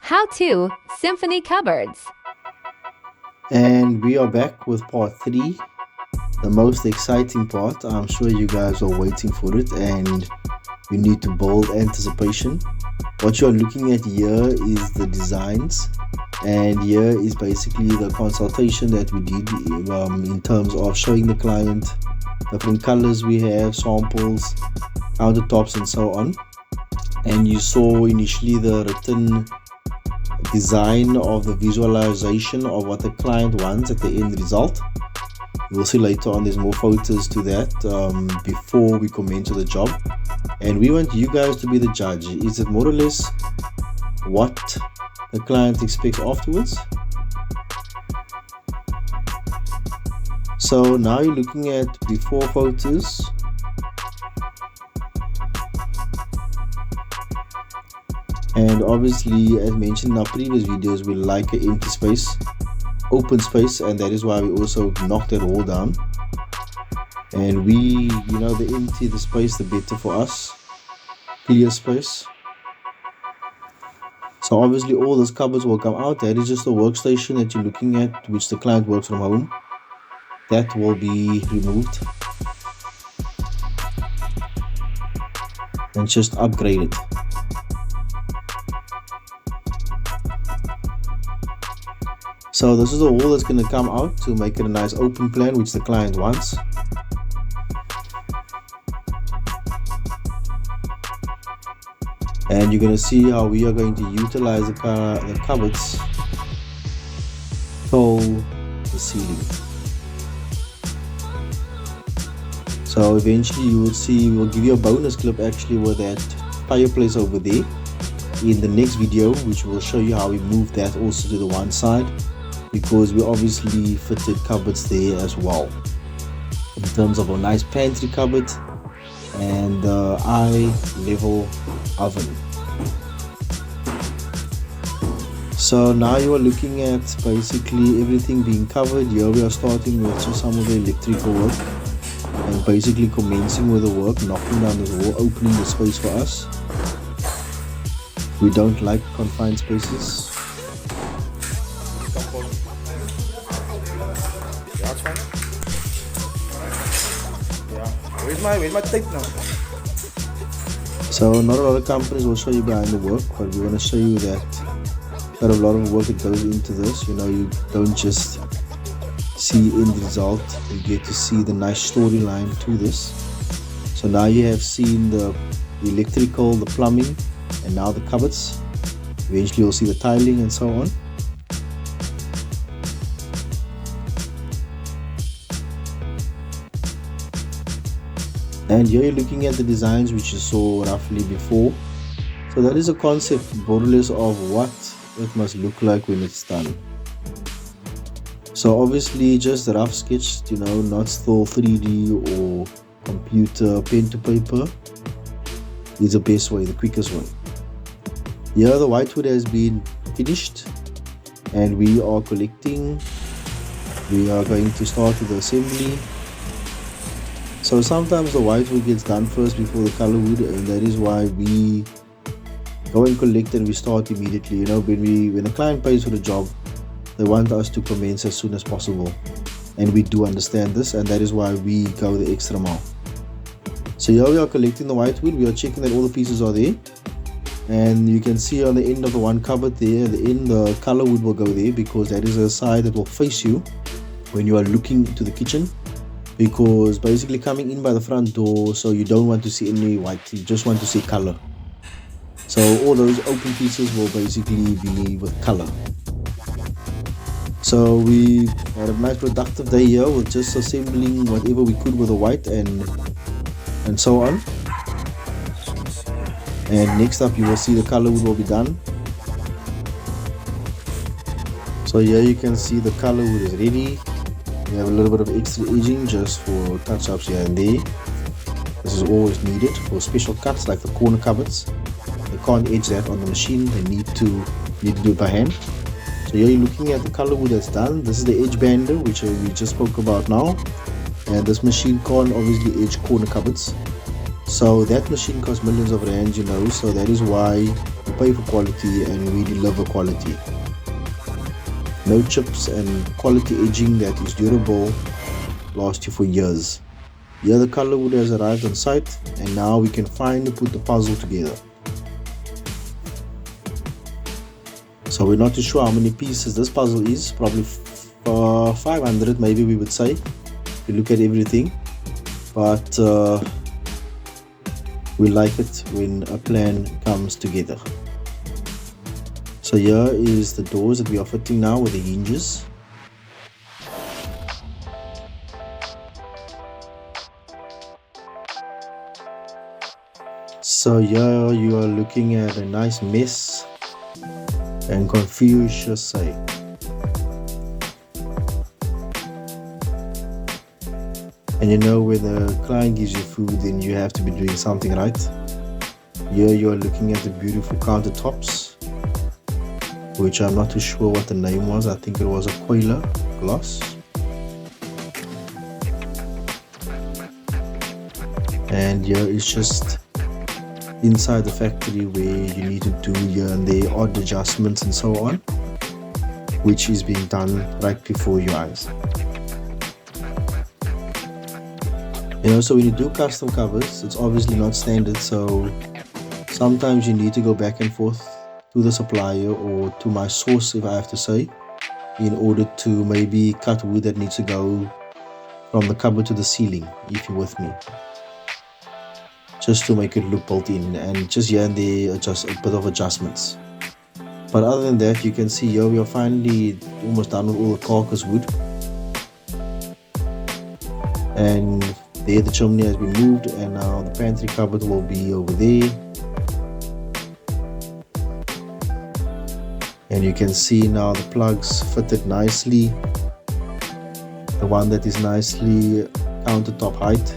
How to Symphony Cupboards. And we are back with part 3, the most exciting part. I'm sure you guys are waiting for it and you need to build anticipation. What you're looking at here is the designs, and here is basically the consultation that we did in terms of showing the client different colors we have, samples, countertops and so on. And you saw initially the written design of the visualization of what the client wants at the end result. You'll see later on there's more photos to that before we commence with the job, and we want you guys to be the judge. Is it more or less what the client expects afterwards? So now you're looking at before photos. And obviously, as mentioned in our previous videos, we like an empty space, open space, and that is why we also knocked that wall down. And the empty the space, the better for us. Clear space. So obviously all those cupboards will come out. That is just the workstation that you're looking at, which the client works from home. That will be removed and just upgraded. So this is the wall that's going to come out to make it a nice open plan, which the client wants. And you're going to see how we are going to utilize the cupboards till the ceiling. So eventually you will see, we'll give you a bonus clip actually with that fireplace over there in the next video, which will show you how we move that also to the one side, because we obviously fitted cupboards there as well, in terms of a nice pantry cupboard and eye level oven. So now you are looking at basically everything being covered. Here we are starting with just some of the electrical work and basically commencing with the work, knocking down this wall, opening the space for us. We don't like confined spaces. Where's my tape now? So not a lot of companies will show you behind the work, but we want to show you that there's a lot of work that goes into this. You don't just see end result, you get to see the nice storyline to this. So now you have seen the electrical, the plumbing, and now the cupboards. Eventually you'll see the tiling and so on. And here you're looking at the designs which you saw roughly before. So that is a concept more or less of what it must look like when it's done. So obviously just a rough sketch, not still 3D or computer, pen to paper is the best way, the quickest one. Here the whitewood has been finished and we are collecting. We are going to start with the assembly. So sometimes the whitewood gets done first before the color wood, and that is why we go and collect and we start immediately. When the client pays for the job, they want us to commence as soon as possible, and we do understand this, and that is why we go the extra mile. So here we are collecting the whitewood. We are checking that all the pieces are there, and you can see on the end of the one cupboard there, the color wood will go there, because that is a side that will face you when you are looking into the kitchen. Because basically coming in by the front door, so you don't want to see any white, you just want to see color. So all those open pieces will basically be with color. So we had a nice productive day here with just assembling whatever we could with the white and so on. And next up you will see the color wood will be done. So here you can see the color wood is ready. We have a little bit of extra edging just for touch-ups here and there. This is always needed for special cuts like the corner cupboards. They can't edge that on the machine, they need to do it by hand. So here you're looking at the color wood that's done. This is the edge bander, which we just spoke about now. And this machine can't obviously edge corner cupboards. So that machine costs millions of rands, you know, so that is why we pay for quality and we deliver quality. No chips and quality edging that is durable, last you for years. Here the color wood has arrived on site and now we can finally put the puzzle together. So we're not too sure how many pieces this puzzle is, probably 500 maybe we would say, if you look at everything. But we like it when a plan comes together. So here is the doors that we are fitting now with the hinges. So here you are looking at a nice mess and Confucius say. And you know, when the client gives you food, then you have to be doing something right. Here you are looking at the beautiful countertops, which I'm not too sure what the name was. I think it was a Koila gloss. And here is just inside the factory where you need to do here and there odd adjustments and so on, which is being done right before your eyes. You know, so when you do custom covers, it's obviously not standard, so sometimes you need to go back and forth to the supplier or to my source, if I have to say, in order to maybe cut wood that needs to go from the cupboard to the ceiling, if you're with me, just to make it look built in, and just here and there adjust a bit of adjustments. But other than that, you can see here we are finally almost done with all the carcass wood, and there the chimney has been moved, and now the pantry cupboard will be over there. And you can see now the plugs fitted nicely. The one that is nicely countertop height.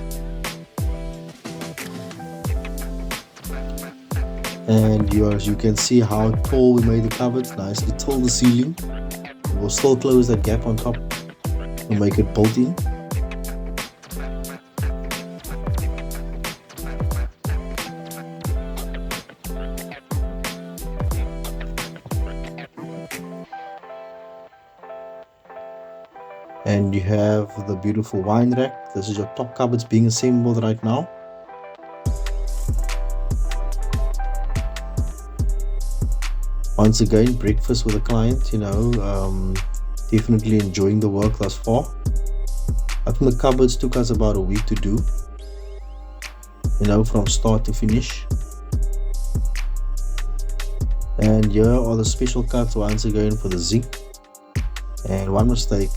And you can see how tall we made the cupboard, nicely till the ceiling. We will still close that gap on top to make it built in. And you have the beautiful wine rack. This is your top cupboards being assembled right now. Once again, breakfast with a client, you know, definitely enjoying the work thus far. I think the cupboards took us about a week to do, you know, from start to finish. And here are the special cuts once again for the zinc. And one mistake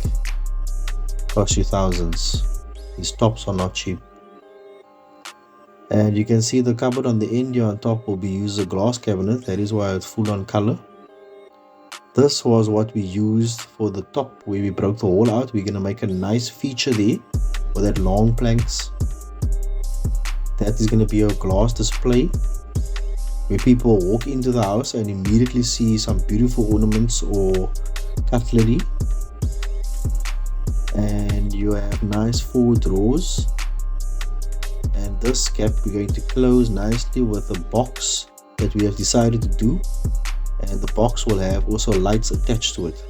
cost you thousands. These tops are not cheap. And you can see the cupboard on the end here on top will be used as a glass cabinet. That is why it's full on color. This was what we used for the top where we broke the hole out. We're going to make a nice feature there with that long planks. That is going to be a glass display where people walk into the house and immediately see some beautiful ornaments or cutlery. And you have nice 4 drawers. And this cap we're going to close nicely with a box that we have decided to do, and the box will have also lights attached to it.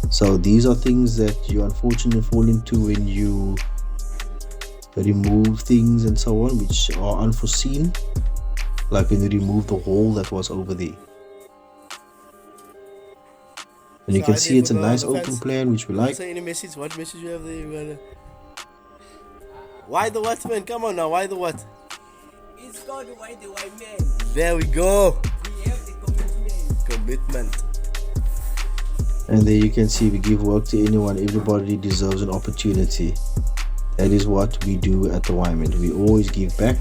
So these are things that you unfortunately fall into when you remove things and so on, which are unforeseen, like when you remove the hole that was over there. And you can see it's a nice open plan, which we like. Say any message? What message you have there? You gotta... Why the what, man? Come on now, why the what? It's called why the white man. There we go. We have the commitment. Commitment. And there you can see we give work to anyone. Everybody deserves an opportunity. That is what we do at the Wyman. We always give back.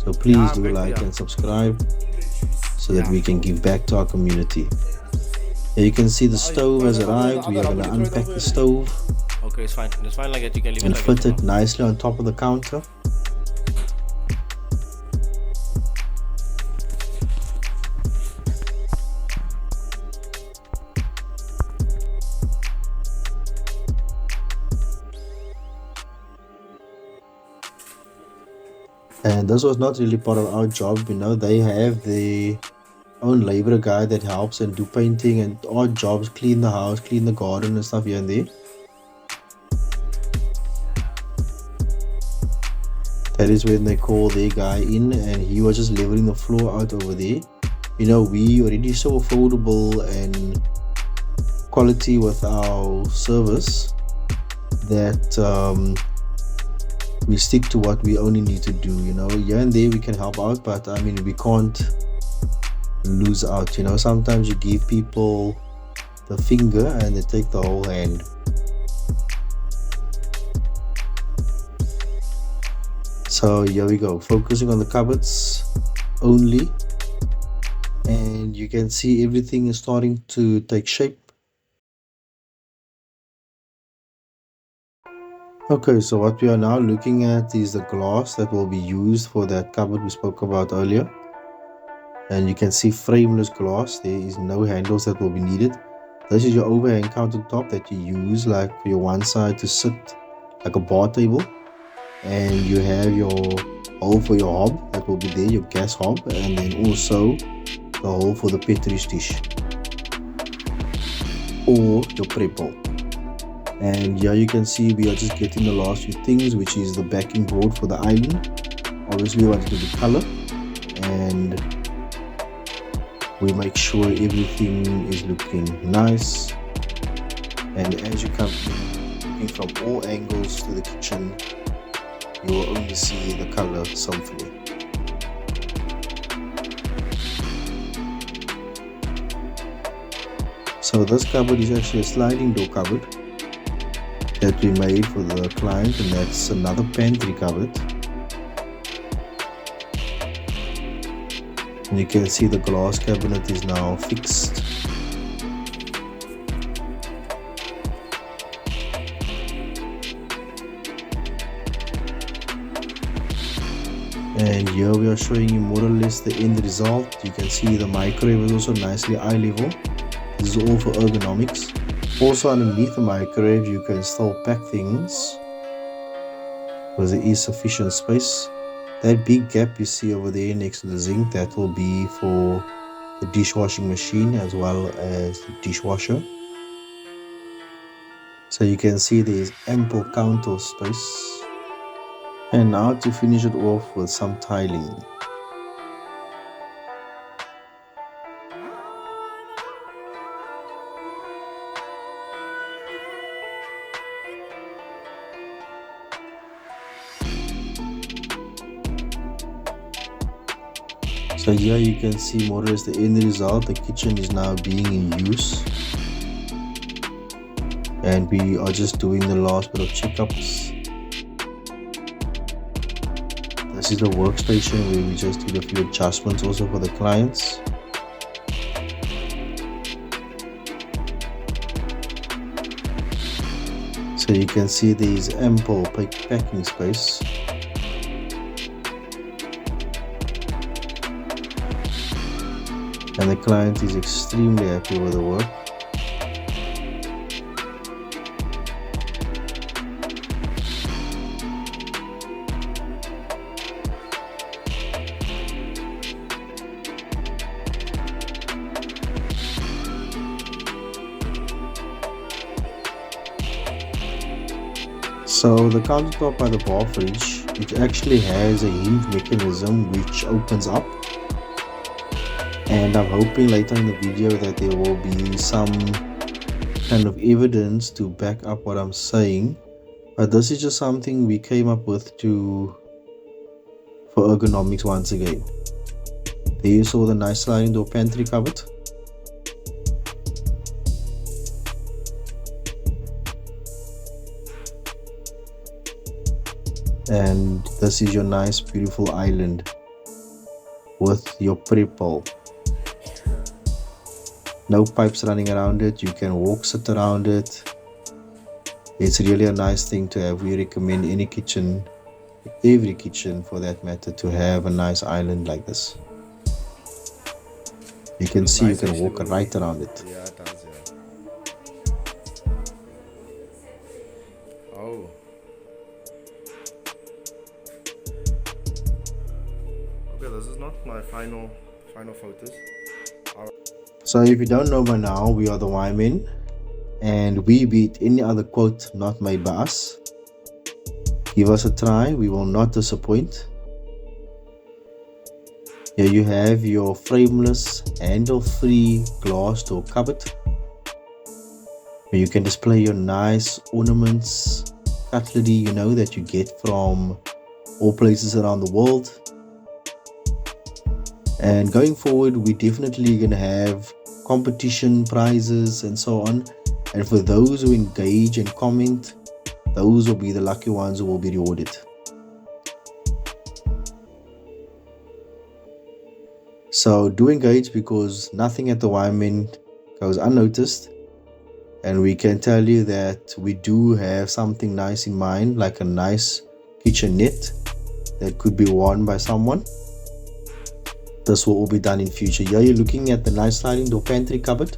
So please do like and subscribe so that we can give back to our community. Here you can see the stove has arrived. We are going to unpack the stove. Okay, it's fine. It's fine like that. You can leave it and like fit it nicely on top of the counter. And this was not really part of our job, you know. They have their own labor guy that helps and do painting and odd jobs, clean the house, clean the garden and stuff here and there. That is when they call their guy in, and he was just leveling the floor out over there. You know, we already so affordable and quality with our service that we stick to what we only need to do. You know, here and there we can help out, but I mean, we can't lose out. You know, sometimes you give people the finger and they take the whole hand. So here we go, focusing on the cupboards only, and you can see everything is starting to take shape. Okay, so what we are now looking at is the glass that will be used for that cupboard we spoke about earlier. And you can see frameless glass. There is no handles that will be needed. This is your overhang countertop that you use like for your one side to sit like a bar table. And you have your hole for your hob that will be there, your gas hob, and then also the hole for the petri dish or your prep hole. And here you can see we are just getting the last few things, which is the backing board for the island. Obviously we want it to be color, and we make sure everything is looking nice. And as you come in, looking from all angles to the kitchen, you will only see the color Symphony. So this cupboard is actually a sliding door cupboard that we made for the client, and that's another pantry cupboard. And you can see the glass cabinet is now fixed. And here we are showing you more or less the end result. You can see the microwave is also nicely eye level. This is all for ergonomics. Also underneath the microwave you can still pack things because there is sufficient space. That big gap you see over there next to the zinc, that will be for the dishwashing machine as well as the dishwasher. So you can see there is ample counter space. And now to finish it off with some tiling. So here you can see more or less the end result. The kitchen is now being in use. And we are just doing the last bit of checkups. This is the workstation where we just did a few adjustments also for the clients. So you can see there is ample packing space. And the client is extremely happy with the work. So the countertop by the bar fridge, it actually has a hinge mechanism which opens up, and I'm hoping later in the video that there will be some kind of evidence to back up what I'm saying, but this is just something we came up with for ergonomics once again. There you saw the nice sliding door pantry cupboard. And this is your nice beautiful island with your prep hole. No pipes running around it. You can walk, sit around it. It's really a nice thing to have. We recommend any kitchen, every kitchen for that matter, to have a nice island like this. You can see you can walk right around it. Yeah, it does, yeah. Oh. final photos. So if you don't know by now, we are the Wymen, and we beat any other quote not made by us. Give us a try, we will not disappoint. Here you have your frameless, handle-free glass door cupboard, where you can display your nice ornaments, cutlery, that you get from all places around the world. And going forward, we're definitely going to have competition prizes and so on. And for those who engage and comment, those will be the lucky ones who will be rewarded. So do engage, because nothing at the Wymen goes unnoticed. And we can tell you that we do have something nice in mind, like a nice kitchenette that could be worn by someone. This will all be done in future. Here you're looking at the nice sliding door pantry cupboard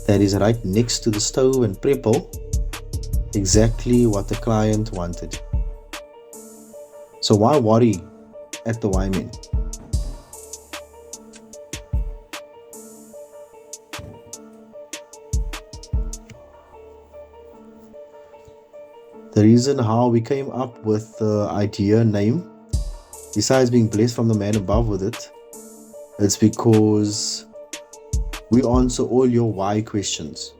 that is right next to the stove and prep bowl. Exactly what the client wanted. So why worry at the Wymen? The reason how we came up with the idea name, besides being blessed from the man above with it, it's because we answer all your why questions.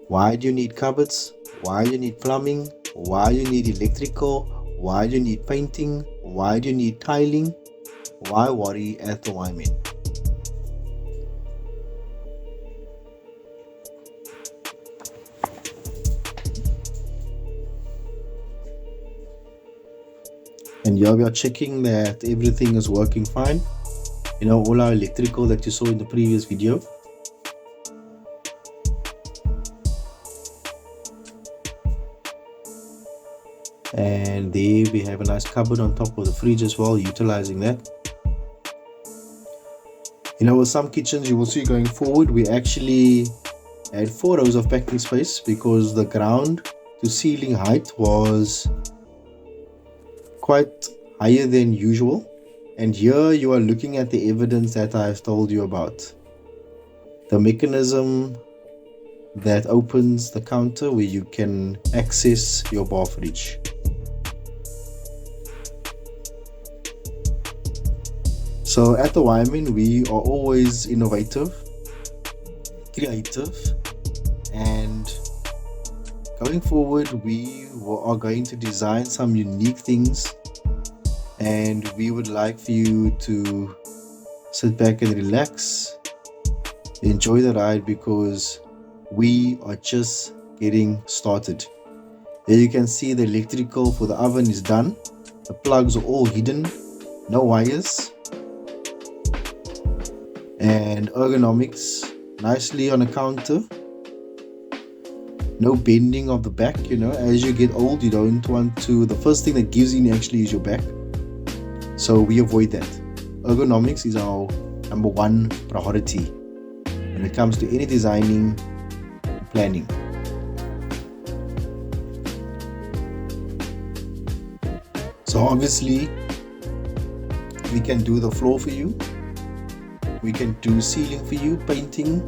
Why do you need cupboards? Why do you need plumbing? Why do you need electrical? Why do you need painting? Why do you need tiling? Why worry at the Wymen? And here we are checking that everything is working fine. All our electrical that you saw in the previous video. And there we have a nice cupboard on top of the fridge as well, utilizing that. With some kitchens you will see going forward, we actually had 4 rows of packing space because the ground to ceiling height was quite higher than usual. And here you are looking at the evidence that I have told you about. The mechanism that opens the counter where you can access your bar fridge. So at the Wymen, we are always innovative, creative, and going forward we are going to design some unique things, and we would like for you to sit back and relax, enjoy the ride, because we are just getting started. There you can see the electrical for the oven is done. The plugs are all hidden, no wires, and ergonomics nicely on a counter. No bending of the back. As you get old, you don't want to, the first thing that gives in actually is your back, so we avoid that. Ergonomics is our number one priority when it comes to any designing and planning. So obviously we can do the floor for you, we can do ceiling for you, painting.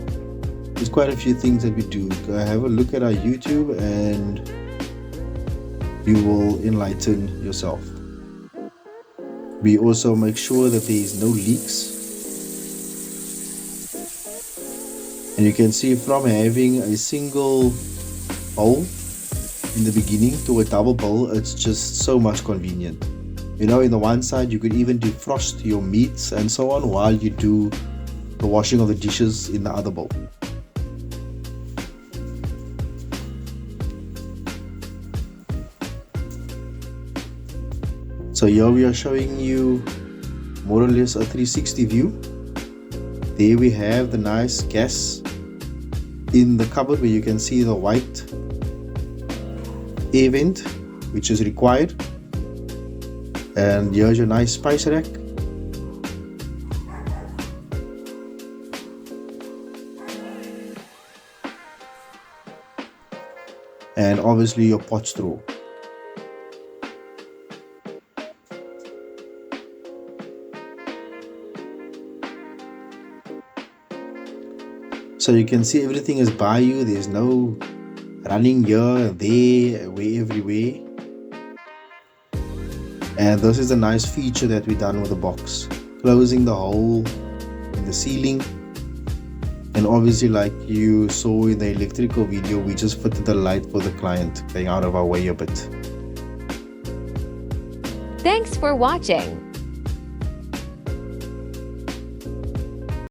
There's quite a few things that we do. Go have a look at our YouTube and you will enlighten yourself. We also make sure that there is no leaks. And you can see from having a single bowl in the beginning to a double bowl, it's just so much convenient. In the one side you could even defrost your meats and so on while you do the washing of the dishes in the other bowl. So here we are showing you more or less a 360 view. There we have the nice gas in the cupboard where you can see the white air vent which is required. And here's your nice spice rack. And obviously your pot straw. So you can see everything is by you. There's no running here, there, everywhere. And this is a nice feature that we done with the box, closing the hole in the ceiling. And obviously, like you saw in the electrical video, we just fitted the light for the client, going out of our way a bit. Thanks for watching.